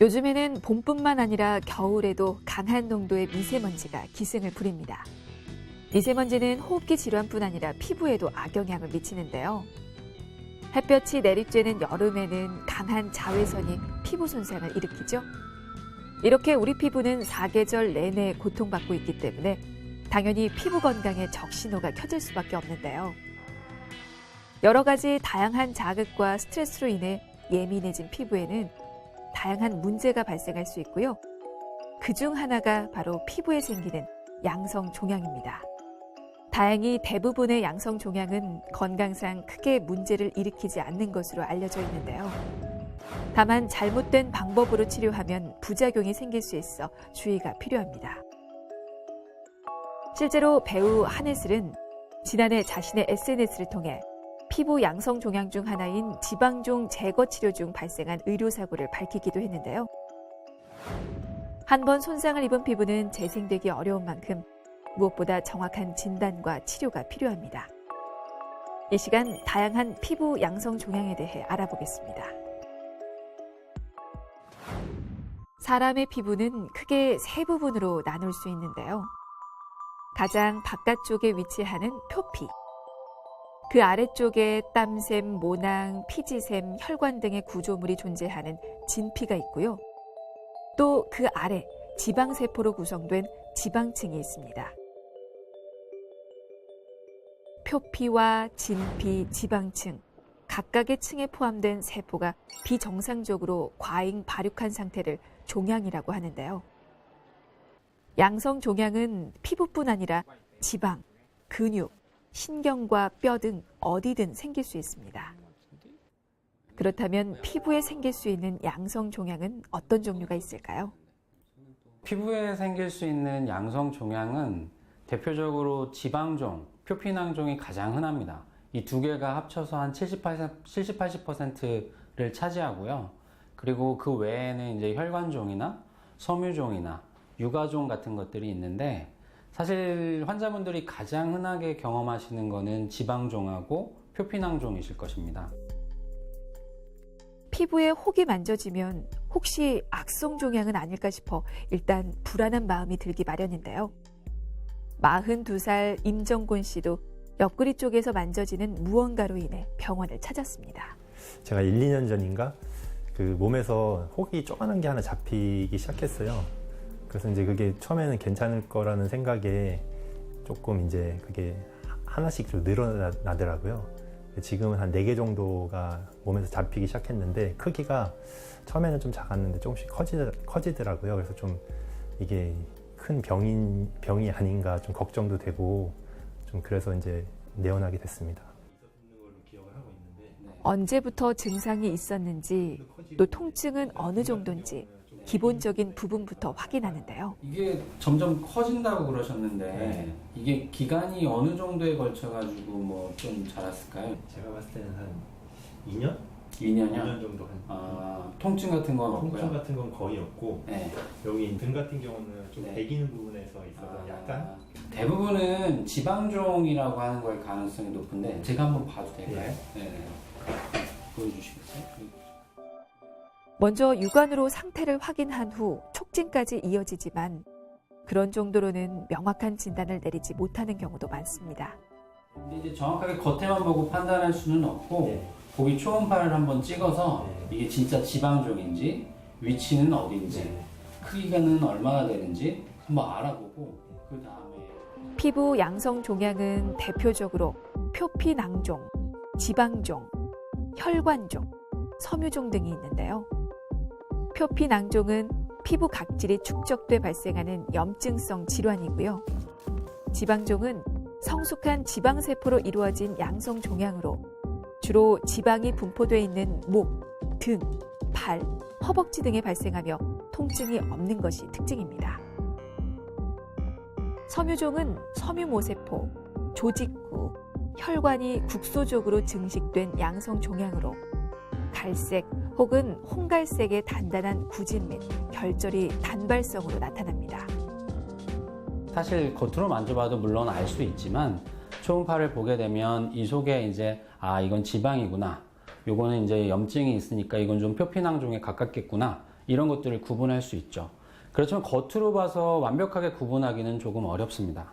요즘에는 봄뿐만 아니라 겨울에도 강한 농도의 미세먼지가 기승을 부립니다. 미세먼지는 호흡기 질환뿐 아니라 피부에도 악영향을 미치는데요. 햇볕이 내리쬐는 여름에는 강한 자외선이 피부 손상을 일으키죠. 이렇게 우리 피부는 사계절 내내 고통받고 있기 때문에 당연히 피부 건강에 적신호가 켜질 수밖에 없는데요. 여러 가지 다양한 자극과 스트레스로 인해 예민해진 피부에는 다양한 문제가 발생할 수 있고요. 그중 하나가 바로 피부에 생기는 양성 종양입니다. 다행히 대부분의 양성 종양은 건강상 크게 문제를 일으키지 않는 것으로 알려져 있는데요. 다만 잘못된 방법으로 치료하면 부작용이 생길 수 있어 주의가 필요합니다. 실제로 배우 한예슬은 지난해 자신의 SNS를 통해 피부 양성 종양 중 하나인 지방종 제거 치료 중 발생한 의료사고를 밝히기도 했는데요. 한 번 손상을 입은 피부는 재생되기 어려운 만큼 무엇보다 정확한 진단과 치료가 필요합니다. 이 시간 다양한 피부 양성 종양에 대해 알아보겠습니다. 사람의 피부는 크게 세 부분으로 나눌 수 있는데요. 가장 바깥쪽에 위치하는 표피, 그 아래쪽에 땀샘, 모낭, 피지샘, 혈관 등의 구조물이 존재하는 진피가 있고요. 또 그 아래 지방세포로 구성된 지방층이 있습니다. 표피와 진피, 지방층, 각각의 층에 포함된 세포가 비정상적으로 과잉 발육한 상태를 종양이라고 하는데요. 양성 종양은 피부뿐 아니라 지방, 근육, 신경과 뼈 등 어디든 생길 수 있습니다. 그렇다면 피부에 생길 수 있는 양성 종양은 어떤 종류가 있을까요? 피부에 생길 수 있는 양성 종양은 대표적으로 지방종, 표피낭종이 가장 흔합니다. 이 두 개가 합쳐서 한 70-80%를 차지하고요. 그리고 그 외에는 이제 혈관종이나 섬유종이나 유가종 같은 것들이 있는데, 사실 환자분들이 가장 흔하게 경험하시는 거는 지방종하고 표피낭종이실 것입니다. 피부에 혹이 만져지면 혹시 악성 종양은 아닐까 싶어 일단 불안한 마음이 들기 마련인데요. 42살 임정곤 씨도 옆구리 쪽에서 만져지는 무언가로 인해 병원을 찾았습니다. 제가 1, 2년 전인가 그 몸에서 혹이 조그만 게 하나 잡히기 시작했어요. 그래서 이제 그게 처음에는 괜찮을 거라는 생각에 조금 이제 그게 하나씩 좀 늘어나더라고요. 지금은 한 4개 정도가 몸에서 잡히기 시작했는데, 크기가 처음에는 좀 작았는데 조금씩 커지더라고요. 그래서 좀 이게 큰 병이 아닌가 좀 걱정도 되고, 좀 그래서 이제 내원하게 됐습니다. 언제부터 증상이 있었는지, 또 통증은 어느 정도인지 기본적인 부분부터 확인하는데요. 이게 점점 커진다고 그러셨는데 이게 기간이 어느 정도에 걸쳐가지고 뭐 좀 자랐을까요? 제가 봤을 때는 한 2년? 2년이요? 2년 정도. 통증 같은 건 없고요? 통증 같은 건 거의 없고, 네. 여기 등 같은 경우는 좀 네. 배기는 부분에서 있어서 약간. 대부분은 지방종이라고 하는 걸 가능성이 높은데 제가 한번 봐도 될까요? 네. 보여주시겠어요? 먼저 육안으로 상태를 확인한 후 촉진까지 이어지지만 그런 정도로는 명확한 진단을 내리지 못하는 경우도 많습니다. 근데 이제 정확하게 겉에만 보고 판단할 수는 없고, 거기 초음파를 한번 찍어서 이게 진짜 지방종인지, 위치는 어딘지, 크기가는 얼마나 되는지 한번 알아보고, 그 다음에 피부 양성 종양은 대표적으로 표피낭종, 지방종, 혈관종, 섬유종 등이 있는데요. 표피낭종은 피부 각질이 축적돼 발생하는 염증성 질환이고요. 지방종은 성숙한 지방세포로 이루어진 양성 종양으로 주로 지방이 분포되어 있는 목, 등, 발, 허벅지 등에 발생하며 통증이 없는 것이 특징입니다. 섬유종은 섬유모세포, 조직구, 혈관이 국소적으로 증식된 양성 종양으로 갈색 혹은 홍갈색의 단단한 구진 및 결절이 단발성으로 나타납니다. 사실 겉으로 만져봐도 물론 알 수 있지만 초음파를 보게 되면 이 속에 이제 이건 지방이구나, 요거는 이제 염증이 있으니까 이건 좀 표피낭종에 가깝겠구나, 이런 것들을 구분할 수 있죠. 그렇지만 겉으로 봐서 완벽하게 구분하기는 조금 어렵습니다.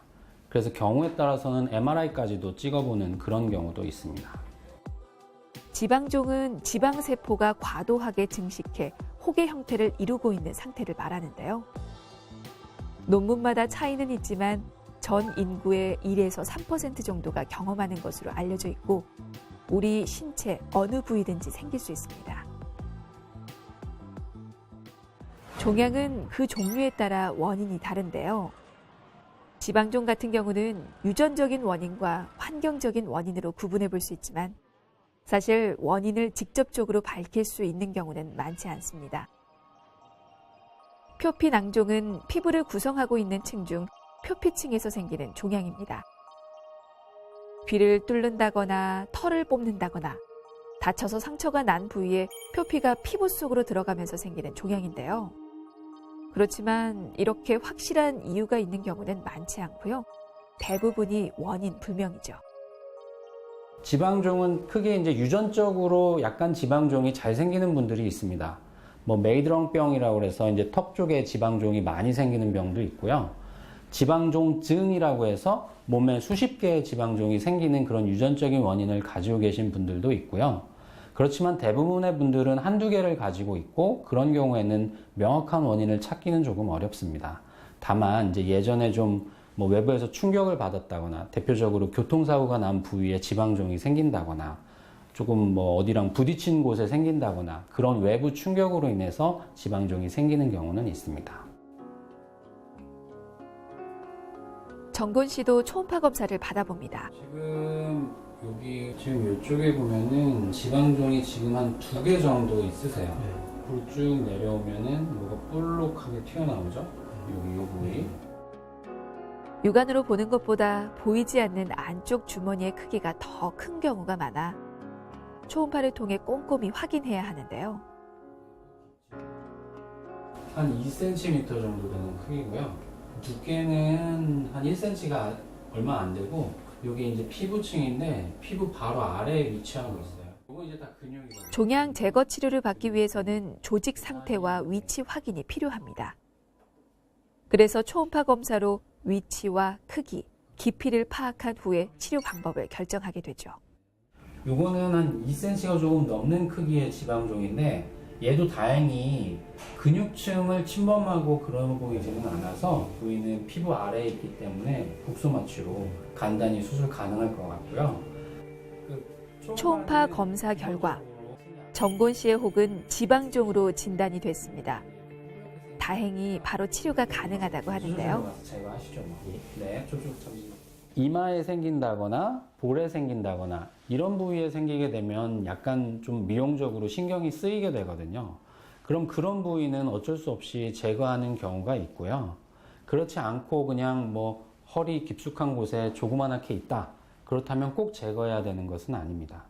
그래서 경우에 따라서는 MRI까지도 찍어보는 그런 경우도 있습니다. 지방종은 지방세포가 과도하게 증식해 혹의 형태를 이루고 있는 상태를 말하는데요. 논문마다 차이는 있지만 전 인구의 1에서 3% 정도가 경험하는 것으로 알려져 있고 우리 신체 어느 부위든지 생길 수 있습니다. 종양은 그 종류에 따라 원인이 다른데요. 지방종 같은 경우는 유전적인 원인과 환경적인 원인으로 구분해 볼 수 있지만 사실 원인을 직접적으로 밝힐 수 있는 경우는 많지 않습니다. 표피낭종은 피부를 구성하고 있는 층 중 표피층에서 생기는 종양입니다. 귀를 뚫는다거나 털을 뽑는다거나 다쳐서 상처가 난 부위에 표피가 피부 속으로 들어가면서 생기는 종양인데요. 그렇지만 이렇게 확실한 이유가 있는 경우는 많지 않고요. 대부분이 원인 불명이죠. 지방종은 크게 이제 유전적으로 약간 지방종이 잘 생기는 분들이 있습니다. 뭐 메이드렁병이라고 해서 이제 턱 쪽에 지방종이 많이 생기는 병도 있고요. 지방종증이라고 해서 몸에 수십 개의 지방종이 생기는 그런 유전적인 원인을 가지고 계신 분들도 있고요. 그렇지만 대부분의 분들은 한두 개를 가지고 있고 그런 경우에는 명확한 원인을 찾기는 조금 어렵습니다. 다만 이제 예전에 좀 뭐 외부에서 충격을 받았다거나 대표적으로 교통사고가 난 부위에 지방종이 생긴다거나 조금 뭐 어디랑 부딪힌 곳에 생긴다거나 그런 외부 충격으로 인해서 지방종이 생기는 경우는 있습니다. 정곤 씨도 초음파 검사를 받아봅니다. 지금 이쪽에 보면은 지방종이 지금 한 2개 정도 있으세요. 그리고 쭉 내려오면은 뭐가 볼록하게 튀어나오죠. 여기 요 부위. 육안으로 보는 것보다 보이지 않는 안쪽 주머니의 크기가 더 큰 경우가 많아 초음파를 통해 꼼꼼히 확인해야 하는데요. 한 2cm 정도 되는 크기고요. 두께는 한 1cm가 얼마 안 되고 여기 이제 피부층인데 피부 바로 아래에 위치하고 있어요. 이거 이제 다 근육이거든요. 종양 제거 치료를 받기 위해서는 조직 상태와 위치 확인이 필요합니다. 그래서 초음파 검사로 위치와 크기, 깊이를 파악한 후에 치료 방법을 결정하게 되죠. 요거는 한 2cm가 조금 넘는 크기의 지방종인데 얘도 다행히 근육층을 침범하고 그러고 보이지는 않아서 부위는 피부 아래에 있기 때문에 국소 마취로 간단히 수술 가능할 것 같고요. 초음파 검사 결과 정곤 씨의 혹은 지방종으로 진단이 됐습니다. 다행히 바로 치료가 가능하다고 하는데요. 제거하시죠. 네, 이마에 생긴다거나 볼에 생긴다거나 이런 부위에 생기게 되면 약간 좀 미용적으로 신경이 쓰이게 되거든요. 그럼 그런 부위는 어쩔 수 없이 제거하는 경우가 있고요. 그렇지 않고 그냥 뭐 허리 깊숙한 곳에 조그만하게 있다. 그렇다면 꼭 제거해야 되는 것은 아닙니다.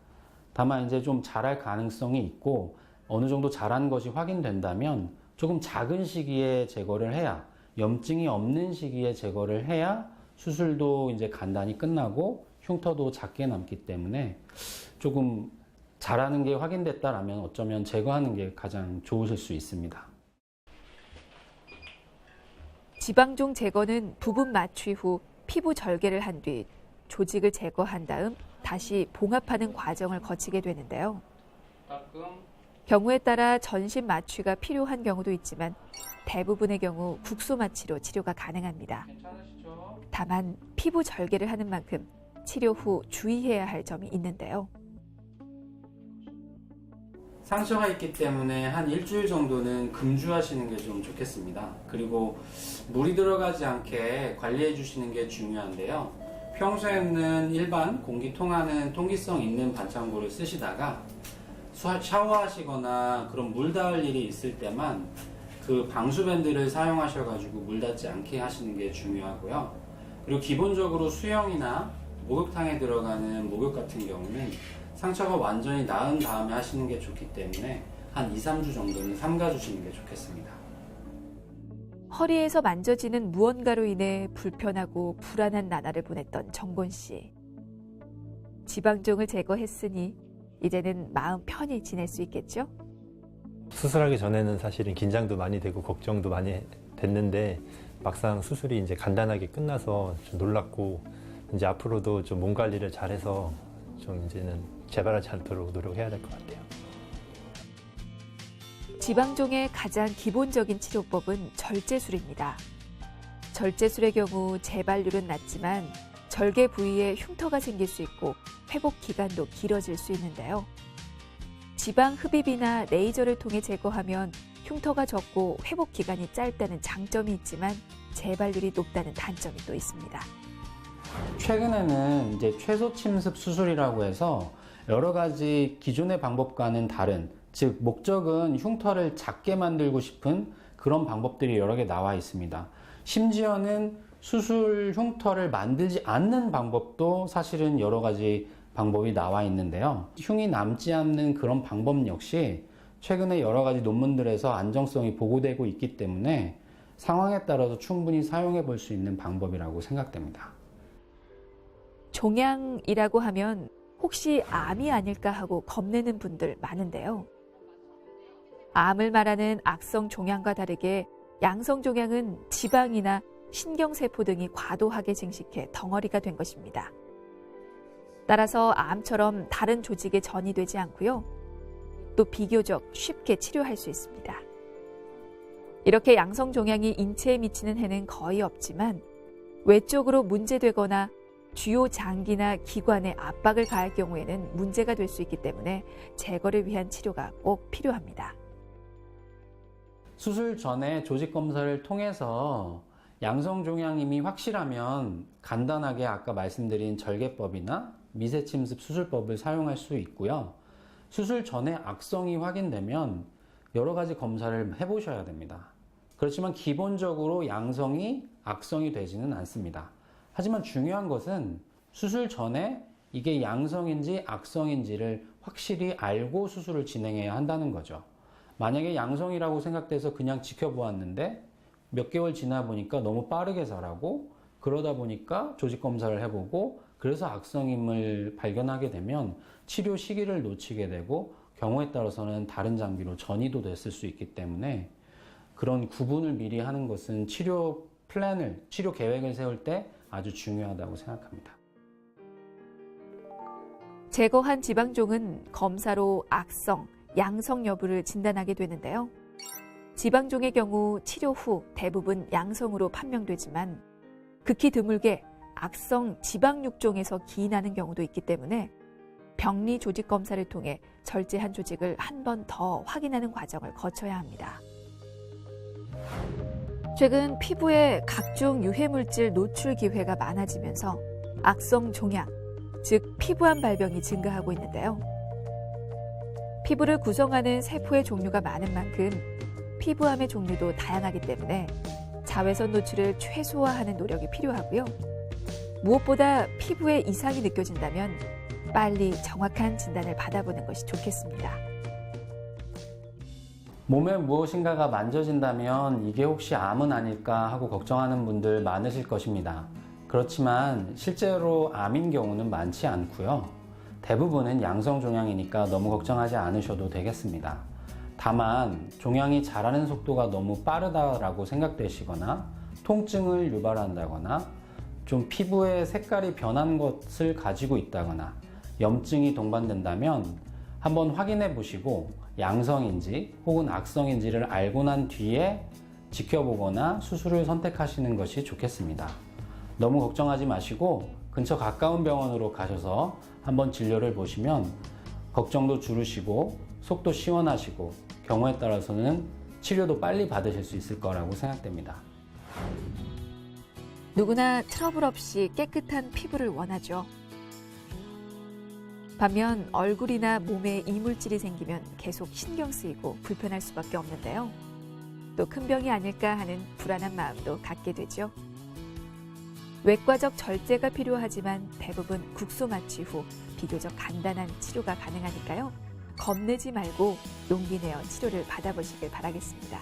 다만 이제 좀 자랄 가능성이 있고 어느 정도 자란 것이 확인된다면 조금 작은 시기에 제거를 해야, 염증이 없는 시기에 제거를 해야 수술도 이제 간단히 끝나고 흉터도 작게 남기 때문에 조금 자라는 게 확인됐다라면 어쩌면 제거하는 게 가장 좋으실 수 있습니다. 지방종 제거는 부분 마취 후 피부 절개를 한 뒤 조직을 제거한 다음 다시 봉합하는 과정을 거치게 되는데요. 경우에 따라 전신 마취가 필요한 경우도 있지만 대부분의 경우 국소 마취로 치료가 가능합니다. 다만 피부 절개를 하는 만큼 치료 후 주의해야 할 점이 있는데요. 상처가 있기 때문에 한 일주일 정도는 금주하시는 게 좀 좋겠습니다. 그리고 물이 들어가지 않게 관리해 주시는 게 중요한데요. 평소에는 일반 공기 통하는 통기성 있는 반창고를 쓰시다가 샤워하시거나 그런 물 닿을 일이 있을 때만 그 방수밴드를 사용하셔가지고 물 닿지 않게 하시는 게 중요하고요. 그리고 기본적으로 수영이나 목욕탕에 들어가는 목욕 같은 경우는 상처가 완전히 나은 다음에 하시는 게 좋기 때문에 한 2, 3주 정도는 삼가주시는 게 좋겠습니다. 허리에서 만져지는 무언가로 인해 불편하고 불안한 나날을 보냈던 정곤 씨. 지방종을 제거했으니 이제는 마음 편히 지낼 수 있겠죠? 수술하기 전에는 사실은 긴장도 많이 되고 걱정도 많이 됐는데 막상 수술이 이제 간단하게 끝나서 좀 놀랐고 이제 앞으로도 좀 몸 관리를 잘해서 좀 이제는 재발하지 않도록 노력해야 될 것 같아요. 지방종의 가장 기본적인 치료법은 절제술입니다. 절제술의 경우 재발률은 낮지만 절개 부위에 흉터가 생길 수 있고 회복 기간도 길어질 수 있는데요. 지방 흡입이나 레이저를 통해 제거하면 흉터가 적고 회복 기간이 짧다는 장점이 있지만 재발률이 높다는 단점이 또 있습니다. 최근에는 이제 최소 침습 수술이라고 해서 여러 가지 기존의 방법과는 다른, 즉 목적은 흉터를 작게 만들고 싶은 그런 방법들이 여러 개 나와 있습니다. 심지어는 수술 흉터를 만들지 않는 방법도 사실은 여러 가지 방법이 나와 있는데요. 흉이 남지 않는 그런 방법 역시 최근에 여러 가지 논문들에서 안정성이 보고되고 있기 때문에 상황에 따라서 충분히 사용해 볼 수 있는 방법이라고 생각됩니다. 종양이라고 하면 혹시 암이 아닐까 하고 겁내는 분들 많은데요. 암을 말하는 악성 종양과 다르게 양성 종양은 지방이나 신경세포 등이 과도하게 증식해 덩어리가 된 것입니다. 따라서 암처럼 다른 조직에 전이되지 않고요. 또 비교적 쉽게 치료할 수 있습니다. 이렇게 양성 종양이 인체에 미치는 해는 거의 없지만 외적으로 문제되거나 주요 장기나 기관에 압박을 가할 경우에는 문제가 될 수 있기 때문에 제거를 위한 치료가 꼭 필요합니다. 수술 전에 조직 검사를 통해서 양성 종양임이 확실하면 간단하게 아까 말씀드린 절개법이나 미세 침습 수술법을 사용할 수 있고요. 수술 전에 악성이 확인되면 여러 가지 검사를 해보셔야 됩니다. 그렇지만 기본적으로 양성이 악성이 되지는 않습니다. 하지만 중요한 것은 수술 전에 이게 양성인지 악성인지를 확실히 알고 수술을 진행해야 한다는 거죠. 만약에 양성이라고 생각돼서 그냥 지켜보았는데 몇 개월 지나 보니까 너무 빠르게 자라고 그러다 보니까 조직 검사를 해보고 그래서 악성임을 발견하게 되면 치료 시기를 놓치게 되고 경우에 따라서는 다른 장비로 전이도 됐을 수 있기 때문에 그런 구분을 미리 하는 것은 치료 플랜을, 치료 계획을 세울 때 아주 중요하다고 생각합니다. 제거한 지방종은 검사로 악성, 양성 여부를 진단하게 되는데요. 지방종의 경우 치료 후 대부분 양성으로 판명되지만 극히 드물게 악성 지방육종에서 기인하는 경우도 있기 때문에 병리 조직 검사를 통해 절제한 조직을 한 번 더 확인하는 과정을 거쳐야 합니다. 최근 피부에 각종 유해물질 노출 기회가 많아지면서 악성 종양, 즉 피부암 발병이 증가하고 있는데요. 피부를 구성하는 세포의 종류가 많은 만큼 피부암의 종류도 다양하기 때문에 자외선 노출을 최소화하는 노력이 필요하고요. 무엇보다 피부에 이상이 느껴진다면 빨리 정확한 진단을 받아보는 것이 좋겠습니다. 몸에 무엇인가가 만져진다면 이게 혹시 암은 아닐까 하고 걱정하는 분들 많으실 것입니다. 그렇지만 실제로 암인 경우는 많지 않고요. 대부분은 양성 종양이니까 너무 걱정하지 않으셔도 되겠습니다. 다만 종양이 자라는 속도가 너무 빠르다라고 생각되시거나 통증을 유발한다거나 좀 피부의 색깔이 변한 것을 가지고 있다거나 염증이 동반된다면 한번 확인해 보시고 양성인지 혹은 악성인지를 알고 난 뒤에 지켜보거나 수술을 선택하시는 것이 좋겠습니다. 너무 걱정하지 마시고 근처 가까운 병원으로 가셔서 한번 진료를 보시면 걱정도 줄으시고 속도 시원하시고 경우에 따라서는 치료도 빨리 받으실 수 있을 거라고 생각됩니다. 누구나 트러블 없이 깨끗한 피부를 원하죠. 반면 얼굴이나 몸에 이물질이 생기면 계속 신경 쓰이고 불편할 수밖에 없는데요. 또 큰 병이 아닐까 하는 불안한 마음도 갖게 되죠. 외과적 절제가 필요하지만 대부분 국소 마취 후 비교적 간단한 치료가 가능하니까요. 겁내지 말고 용기 내어 치료를 받아보시길 바라겠습니다.